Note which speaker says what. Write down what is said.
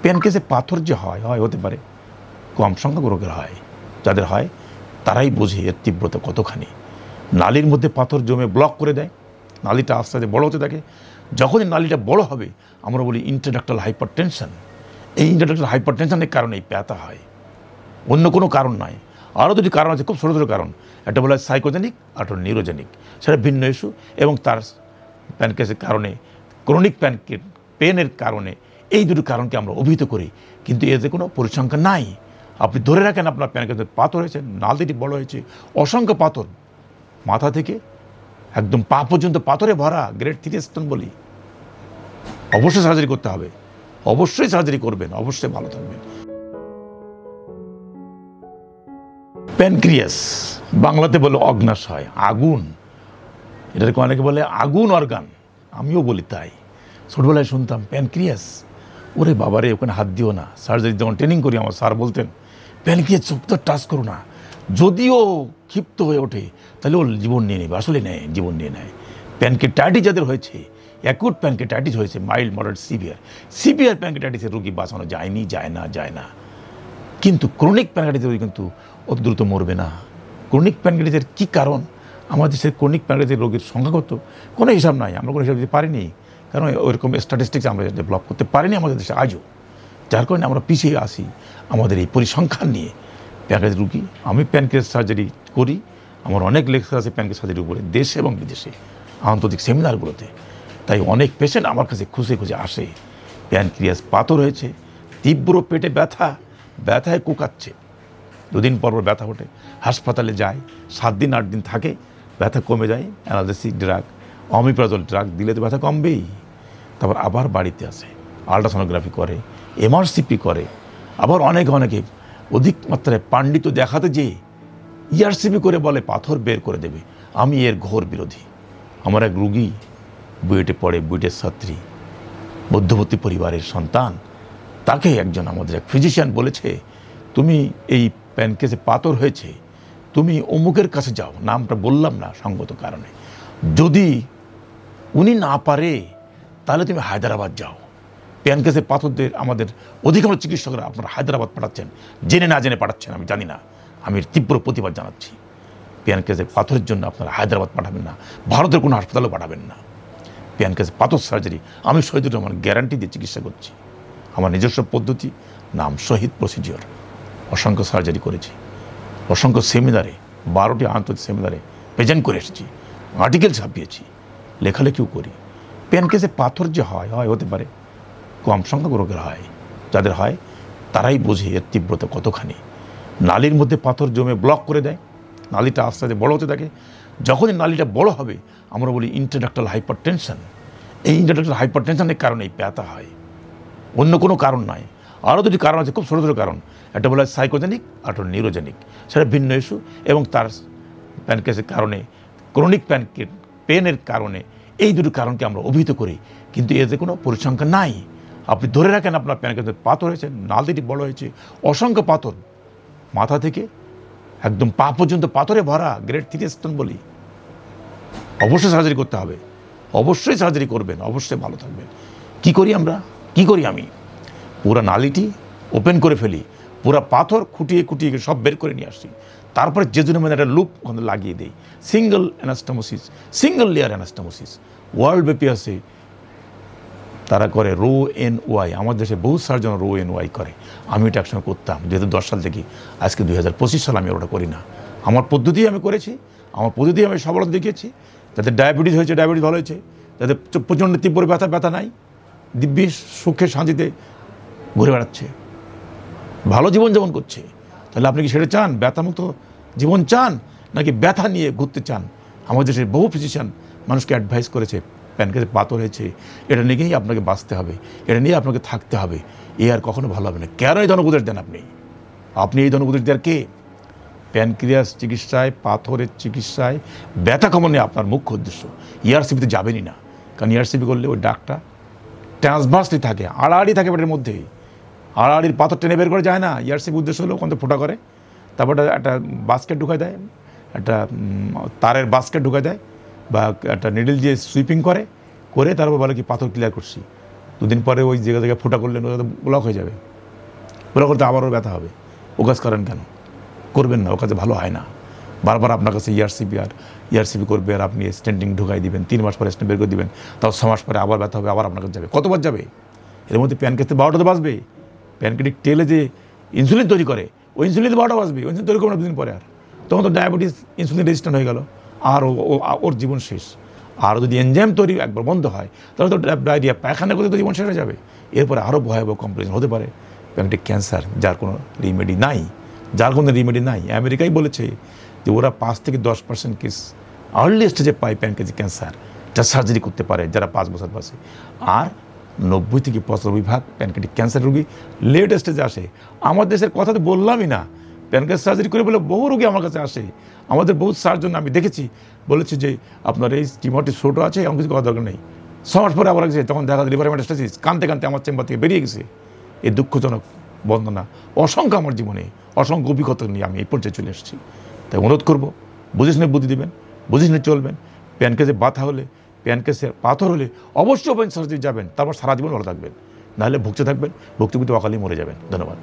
Speaker 1: প্যানক্রিয়াসে পাথর যে হয় হতে পারে কম সংখ্যক রোগের হয়, যাদের হয় তারাই বোঝে এর তীব্রতা কতখানি। নালীর মধ্যে পাথর জমে ব্লক করে দেয়, নালীটা আস্তে আস্তে বড় হতে থাকে। যখনই নালীটা বড় হবে আমরা বলি ইন্ট্রাডাক্টাল হাইপারটেনশন। এই ইন্ট্রাডাক্টাল হাইপারটেনশনের কারণে ব্যথা হয়, অন্য কোনো কারণ নয়। আরও দুটি কারণ আছে, খুব ছোটো ছোটো কারণ। একটা বলা হয় সাইকোজেনিক, আর একটা নিউরোজেনিক, সেটা ভিন্ন ইস্যু। এবং তার প্যানক্রিয়াসের কারণে, ক্রনিক পেনের কারণে, এই দুটি কারণকে আমরা অভিহিত করি, কিন্তু এতে কোনো পরিসংখ্যান নাই। আপনি ধরে রাখেন আপনার প্যানক্রিয়াসে পাথর হয়েছে, নালীটি বড় হয়েছে, অসংখ্য পাথর, মাথা থেকে একদম পা পর্যন্ত পাথরে ভরা, গ্রেড 3 স্টোন বলি, অবশ্যই সার্জারি করতে হবে, অবশ্যই সার্জারি করবেন, অবশ্যই ভালো থাকবেন। প্যানক্রিয়াস বাংলাতে বলে অগ্ন্যাশয়, আগুন। এটাকে অনেকে বলে আগুন অর্গান, আমিও বলি তাই। ছোটবেলায় শুনতাম প্যানক্রিয়াস, ওরে বাবারে ওখানে হাত দিও না। সার্জারি যখন ট্রেনিং করি আমার স্যার বলতেন প্যানক্রিয়াস চোখ তো টাচ করো না, যদিও ক্ষিপ্ত হয়ে ওঠে তাহলে ওর জীবন নিয়ে নেবে। আসলে নেয়, জীবন নিয়ে নেয়। প্যানক্রিয়াটাইটিস যাদের হয়েছে, অ্যাকুট প্যানক্রিয়াটাইটিস হয়েছে, মাইল্ড, মডারেট, সিভিয়ার প্যানক্রিয়াটাইটিসের রোগী বাঁচানো যায় না। কিন্তু ক্রনিক প্যানক্রিয়াটাইটিসের রোগী কিন্তু অত দ্রুত মরবে না। ক্রনিক প্যানক্রিয়াটাইটিসের কী কারণ? আমাদের দেশের ক্রনিক প্যানক্রিয়াটাইটিস রোগীর সংখ্যাগত কোনো হিসাব নাই, আমরা কোনো হিসাব দিতে পারিনি, কারণ ওইরকম স্ট্যাটিস্টিক্স আমরা ডেভেলপ করতে পারিনি আমাদের দেশে আজও, যার কারণে আমরা পিছিয়ে আসি আমাদের এই পরিসংখ্যান নিয়ে। প্যানক্রিয়াস রুগী, আমি প্যানক্রিয়াস সার্জারি করি, আমার অনেক লেকচার আছে প্যানক্রিয়াস সার্জারির উপরে, দেশে এবং বিদেশে আন্তর্জাতিক সেমিনারগুলোতে। তাই অনেক পেশেন্ট আমার কাছে খুঁজে আসে, প্যানক্রিয়াস পাথর হয়েছে, তীব্র পেটে ব্যথায় কুকাচ্ছে, দুদিন পর ব্যথা ওঠে, হাসপাতালে যায়, 7 দিন 8 দিন থাকে, ব্যথা কমে যায়, অ্যানালজেসিক ড্রাগ, অমিপ্রাজল ড্রাগ দিলে তো ব্যথা কমবেই। তারপর আবার বাড়িতে আসে, আল্ট্রাসোনোগ্রাফি করে, এমআরসিপি করে, আবার অনেকে অধিক মাত্রায় পাণ্ডিত্য দেখাতে যেয়ে ইআরসিপি করে বলে পাথর বের করে দেবে। আমি এর ঘোর বিরোধী। আমার এক রুগী বুয়েটে পড়ে, বুয়েটের ছাত্রী, মধ্যবর্তী পরিবারের সন্তান, তাকে একজন আমাদের এক ফিজিশিয়ান বলেছে তুমি এই প্যানক্রিয়াসে পাথর হয়েছে, তুমি অমুকের কাছে যাও, নামটা বললাম না সঙ্গত কারণে, যদি উনি না পারে তাহলে তুমি হায়দ্রাবাদ যাও। প্যানক্রিয়াসে পাথরদের আমাদের অধিকাংশ চিকিৎসকরা আপনারা হায়দ্রাবাদ পাঠাচ্ছেন, জেনে না জেনে পাঠাচ্ছেন আমি জানি না, আমি তীব্র প্রতিবাদ জানাচ্ছি। প্যানক্রিয়াসে পাথরের জন্য আপনারা হায়দ্রাবাদ পাঠাবেন না, ভারতের কোনো হাসপাতালেও পাঠাবেন না। প্যানক্রিয়াসে পাথর সার্জারি আমি শহীদুর রহমান গ্যারান্টি দিয়ে চিকিৎসা করছি, আমার নিজস্ব পদ্ধতি, নাম শহীদ প্রসিডিওর। অসংখ্য সার্জারি করেছি, অসংখ্য সেমিনারে, 12টি আন্তর্জাতিক সেমিনারে প্রেজেন্ট করে এসেছি, আর্টিকেল ছাপিয়েছি, লেখালেখিও করি। প্যানক্রিয়াসে পাথর যে হয় হতে পারে কম সংখ্যক রোগের হয়, যাদের হয় তারাই বোঝে এর তীব্রতা কতখানি। নালীর মধ্যে পাথর জমে ব্লক করে দেয়, নালীটা আস্তে আস্তে বড় হতে থাকে। যখনই নালীটা বড় হবে আমরা বলি ইন্ট্রাডাক্টাল হাইপারটেনশন। এই ইন্ট্রাডাক্টাল হাইপারটেনশনের কারণেই ব্যথা হয়, অন্য কোনো কারণ নয়। আরও দুটি কারণ আছে, খুব ছোটো ছোটো কারণ। একটা বলা হয় সাইকোজেনিক, আর একটা নিউরোজেনিক, সেটা ভিন্ন ইস্যু। এবং তার প্যানক্রিয়াসের কারণে, ক্রনিক পেনের কারণে, এই দুটি কারণকে আমরা অভিহিত করি, কিন্তু এতে কোনো পরিসংখ্যান নাই। আপনি ধরে রাখেন আপনার প্যানক্রিয়াসে পাথর হয়েছে, নালীটি বড় হয়েছে, অসংখ্য পাথর, মাথা থেকে একদম পা পর্যন্ত পাথরে ভরা, গ্রেড 3 স্টোন বলি, অবশ্যই সার্জারি করতে হবে, অবশ্যই সার্জারি করবেন, অবশ্যই ভালো থাকবেন। কি করি আমি পুরা নালীটি ওপেন করে ফেলি, পুরা পাথর খুঁটিয়ে সব বের করে নিয়ে আসি, তারপরে জেজুনের মধ্যে একটা লুপ লাগিয়ে দিই, সিঙ্গল লেয়ার অ্যানাস্টোমোসিস। ওয়ার্ল্ড ব্যাপী আছে, তারা করে RONY, আমাদের দেশে বহু সার্জন RONY করে। আমি এটা একসময় করতাম 2010 সাল থেকে, আজকে 2025 সাল আমি ওটা করি না। আমার পদ্ধতি আমি করেছি, আমার পদ্ধতি আমি সফলতা দেখিয়েছি। যাদের ডায়াবেটিস হয়েছে, ডায়াবেটিস ভালো হয়েছে, যাদের প্রচণ্ড তীব্র ব্যথা নাই, দিব্যি সুখে শান্তিতে ঘুরে বেড়াচ্ছে, ভালো জীবনযাপন করছে। তাহলে আপনি কি সেটা চান? ব্যথামুক্ত জীবন চান, নাকি ব্যথা নিয়ে ঘুরতে চান? আমাদের দেশের বহু ফিজিশিয়ান মানুষকে অ্যাডভাইস করেছে প্যানক্রিয়াসে পাথর হয়েছে, এটা নিয়েই আপনাকে বাঁচতে হবে, এটা নিয়ে আপনাকে থাকতে হবে, এ আর কখনো ভালো হবে না। কেন এই ধরনের উপদেশ দেন আপনি এই ধরনের উপদেশ দেওয়ার কে? প্যানক্রিয়াস চিকিৎসায়, পাথরের চিকিৎসায় ব্যথা কমানো আপনার মুখ্য উদ্দেশ্য। ইআরসিপিতে যাবেনই না, কারণ ইআরসিপি করলে ওই ডাকটা ট্রান্সভার্সলি থাকে, আড়াআড়ি থাকে পেটের মধ্যে, আড়াআড়ির পাথর টেনে বের করা যায় না। ইআরসিপি উদ্দেশ্য হলো ওখান থেকে ফোঁটা করে, তারপর একটা বাস্কেট ঢুকায় দেয়, একটা তারের বাস্কেট ঢুকায় দেয়, বা একটা নিডল দিয়ে সুইপিং করে তারপর বলে কি পাথর ক্লিয়ার করছি। 2 দিন পরে ওই জায়গা জায়গায় ফুটা করলেন, ওটা তো ব্লক হয়ে যাবে। ব্লক করতে আবারও ব্যথা হবে। ও কাজ করেন কেন? করবেন না, ও কাজে ভালো হয় না। বারবার আপনার কাছে ইআরসিপি করবে, আর আপনি স্টেন্টিং ঢুকাই দিবেন, 3 মাস পরে স্টেন্ট বের করে দিবেন, তাও 6 মাস পরে আবার ব্যথা হবে, আবার আপনার কাছে যাবে। কতবার যাবে? এর মধ্যে প্যানকেসতে 12টাতে বাঁচবে। প্যানকেটিক টেলে যে ইনসুলিন তৈরি করে, ওই ইনসুলিনে 12টা বাঁচবে। ওই ইনসুলিন তৈরি করবে না 2 দিন পরে, আর তখন তো ডায়াবেটিস ইনসুলিন রেজিস্ট্যান্ট হয়ে গেল, আর ওর জীবন শেষ। আর যদি এনজাইম তৈরি একবার বন্ধ হয়, তাহলে তো ডায়রিয়া পায়খানা করতে তো জীবন শেষ হয়ে যাবে। এরপরে আরও ভয়াবহ কমপ্লিকেশন হতে পারে, প্যানকেটিক ক্যান্সার, যার কোনো রিমেডি নাই। আমেরিকাই বলেছে যে ওরা 5 থেকে 10% কেস আর্লি স্টেজে পায় প্যানকেটিক ক্যান্সার, যা সার্জারি করতে পারে যারা 5 বছর বয়সে। আর 90 থেকে 95% প্যানকেটিক ক্যান্সার রোগী লেট স্টেজে আসে। আমার দেশের কথা তো বললামই না, প্যানকেট সার্জারি করে বলে বহু রোগী আমার কাছে আসে। আমাদের বহুত সার্জন আমি দেখেছি, বলেছি যে আপনার এই টিউমারটি ছোটো আছে, এমন কিছু করার দরকার নেই। 6 মাস পরে আবার গেছে, তখন দেখা যায় লিভার মেটাস্টাসিস, কাঁদতে আমার চেম্বার থেকে বেরিয়ে গেছে। এই দুঃখজনক বর্ণনা অসংখ্য আমার জীবনে, অসংখ্য অভিজ্ঞতা নিয়ে আমি এই পর্যায়ে চলে এসেছি। তাই অনুরোধ করবো, বুঝে শুনে বুদ্ধি দেবেন, বুঝে শুনে চলবেন। প্যানকেসে ব্যথা হলে, প্যানকেসের পাথর হলে অবশ্যই ওপেন সার্জারি যাবেন, তারপর সারা জীবন ভালো থাকবেন। নাহলে ভুগতে থাকবেন, ভুগতে অকালেই মরে যাবেন। ধন্যবাদ।